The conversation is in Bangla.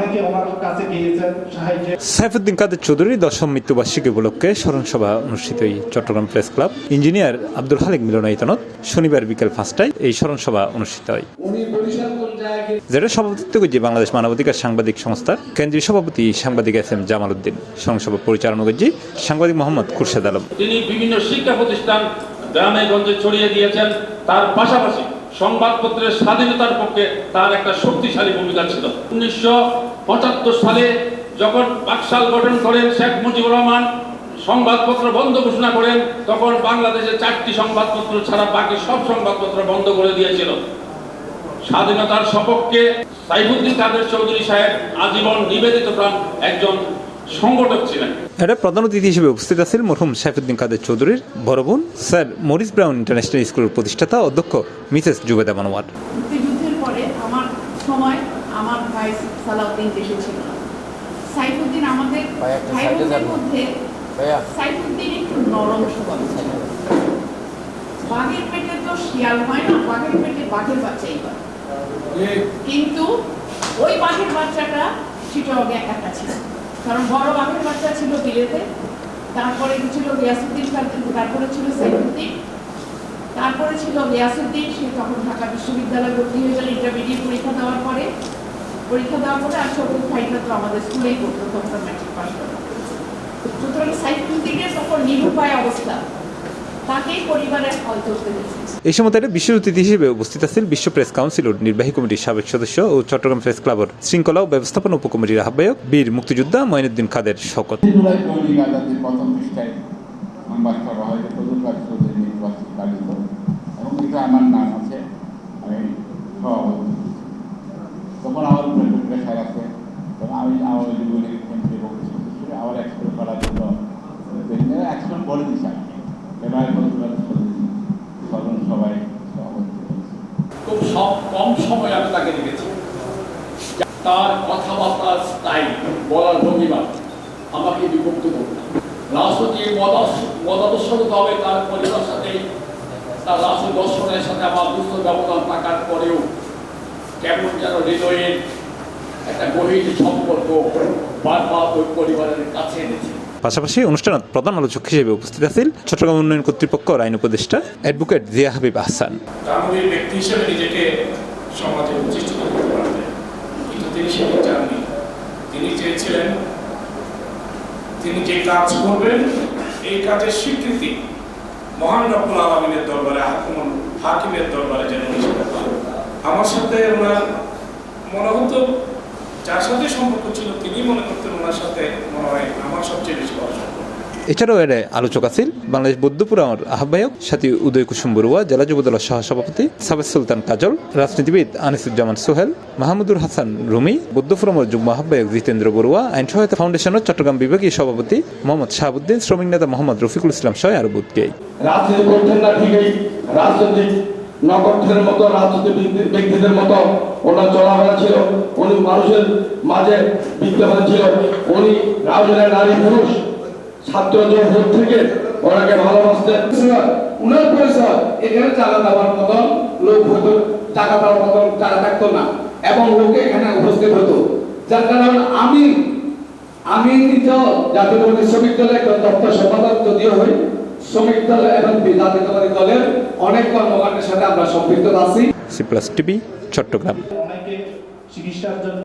অনেকে ওনার কাছে গিয়েছেন সাহায্যে। সাইফুদ্দিন কাদের চৌধুরীর 10ম মৃত্যুবার্ষিকী উপলক্ষে স্মরণসভা অনুষ্ঠিত এই Chittagong press club engineer Abdul Halik মিলনায়তনত শনিবার বিকেল 5টায় এই স্মরণসভা অনুষ্ঠিত হয়, যেটা সভাপতিত্ব করছে বাংলাদেশ মানবাধিকার সাংবাদিক সংস্থার কেন্দ্রীয় সভাপতি সাংবাদিক SM জামাল উদ্দিন। স্মরণসভা পরিচালনা করছে সাংবাদিক মোহাম্মদ খুরশেদ আলম। তিনি বিভিন্ন শিক্ষা প্রতিষ্ঠান গ্রামে গঞ্জে ছড়িয়ে দিয়েছেন। তার পাশাপাশি সংবাদপত্রের স্বাধীনতার পক্ষে তার একটা শক্তিশালী ভূমিকা ছিল। 1975 সালে যখন বাকশাল গঠন করেন শেখ মুজিবুর রহমান, সংবাদপত্র বন্ধ ঘোষণা করেন, তখন বাংলাদেশে 4টি সংবাদপত্র ছাড়া বাকি সব সংবাদপত্র বন্ধ করে দিয়েছিল। স্বাধীনতার সপক্ষে সাইফুদ্দিন কাদের চৌধুরী সাহেব আজীবন নিবেদিত প্রাণ একজন সংগঠক ছিলেন। এটা প্রধান অতিথি হিসেবে উপস্থিত আছেন মরহুম সাইফুদ্দিন কাদের চৌধুরীর বড় বোন স্যার মরিস ব্রাউন ইন্টারন্যাশনাল স্কুলের প্রতিষ্ঠাতা অধ্যক্ষ মিসেস জুবেদা মানোয়ার। মুক্তিযুদ্ধের পরে আমার সময় আমার ভাই সালাউদ্দিন দেশে ছিল। সাইফুদ্দিন আমাদের ভাই বোনদের মধ্যে সাইফুদ্দিন একটু নরম স্বভাব ছিল। বাঘের পেটে তো শিয়াল হয় না, বাঘের পেটে বাঘের বাচ্চাই হয়। কিন্তু ওই বাঘের বাচ্চাটা চিটাগংয়ে একা ছিল, কারণ বড় বাঘের বাচ্চা ছিল বিলেতে, তারপরে ছিল গিয়াসউদ্দিন, তারপরে ছিল সাইফুদ্দিন, তারপরে ছিল গিয়াসউদ্দিন। সে তখন ঢাকা বিশ্ববিদ্যালয়ে ভর্তি হয়ে গেল ইন্টারমিডিয়েট পরীক্ষা দেওয়ার পরে আর ছোট ভাইটা তো আমাদের স্কুলেই পড়তো, তখন ম্যাট্রিক পাস করে। সুতরাং সাইফুদ্দিনের তখন নিরুপায় অবস্থা, তাকেই পরিবারের ফল ধরতে হয়েছে। এই সময় বিশেষ অতিথি হিসেবে উপস্থিত আছেন বিশ্ব প্রেস কাউন্সিলের নির্বাহী কমিটির সাবেক সদস্য ও চট্টগ্রাম প্রেস ক্লাবের শৃঙ্খলা ও ব্যবস্থাপনা উপকমিটির আহ্বায়ক বীর মুক্তিযোদ্ধা মঈনুদ্দিন কাদের শওকত। আমার নাম আছে, আমি তখন আমার প্রেশার আছে, আমি আমার জীবনের আমার এক্সপ্রেস করার জন্য এক্সপ্রেস বলে দিচ্ছি। খুব কম সময় আমি তাকে দেখেছি। তার কথাবার্তার স্টাইল, বলার ভঙ্গিমা আমাকে বিভক্ত করত। রাজনৈতিক মতাদর্শগত হবে তার পরিবার সাথে, তার রাজনৈতিক দর্শনের সাথে আমার দুস্থ ব্যবধান থাকার পরেও কেমন যেন হৃদয়ের একটা গভীর সম্পর্ক বারবার ওই পরিবারের কাছে এনেছে। পাশাপাশি অনুষ্ঠানে প্রধান আলোচক হিসেবে উপস্থিত আছেন চট্টগ্রাম উন্নয়ন কর্তৃপক্ষের আইন উপদেষ্টা অ্যাডভোকেট জিয়া হাবিব আহসান। দানবীর ব্যক্তি হিসেবে নিজেকে সমাজে প্রতিষ্ঠিত করতে পারতেন, কিন্তু তিনি সেটি চাননি। তিনি চেয়েছিলেন তিনি যে কাজ করবেন এই কাজের স্বীকৃতি মহান রব্বুল আলামিনের দরবারে, হাকিমের দরবারে যেন সেটা পান। আমার সাথে ওনার মনে হতো, যার সাথে সম্পর্ক ছিল তিনি মনে করতেন ওনার সাথে মনে হয় আমার সবচেয়ে বেশি ভালো সম্পর্ক। এছাড়াও এর আলোচক আছেন বাংলাদেশ বৌদ্ধপুরার আহ্বায়ক সাথী উদয় কুসুম বড়ুয়া, জেলা যুবদলের সহসভাপতি সাবেদ সুলতান কাজল, রাজনীতিবিদ আনিসুজ্জামান সোহেল, মাহমুদুর হাসান রুমি, বৌদ্ধফোরামের যুগ্ম আহ্বায়ক জিতেন্দ্র বড়ুয়া, আইন সহায়তা ফাউন্ডেশনের চট্টগ্রাম বিভাগীয় সভাপতি মোহাম্মদ শাহাবুদ্দিন, শ্রমিক নেতা মোহাম্মদ রফিকুল ইসলাম সহ আরো বুদ্ধিয়াই। রাজনীতি করতেন না ঠিকই, রাজনৈতিক নগরদের মতো রাজনৈতিক ব্যক্তিদের মতো ওনার চলাফেরা ছিল। উনি মানুষের মাঝে বিদ্যমান ছিল। উনি রাজনীতির নারী পুরুষ ছাত্র জনপদ থেকে ওনাকে ভালোবাসতেন। উনার পরিচয় এখানে টাকা দেওয়ার মতন লোক হতো, টাকা দেওয়ার মতন টাকা থাকতো না, এবং লোকে এখানে উপস্থিত হতো। যার কারণে আমি নিজেও জাতীয় বিশ্ববিদ্যালয়ের দপ্তর সম্পাদক যদিও হই, শ্রমিক দল এবং জাতীয়তাবাদী দলের অনেক কর্মকাণ্ডের সাথে আমরা সম্পৃক্ত আছি। C+ TV Chittagong. অনেকে চিকিৎসার জন্য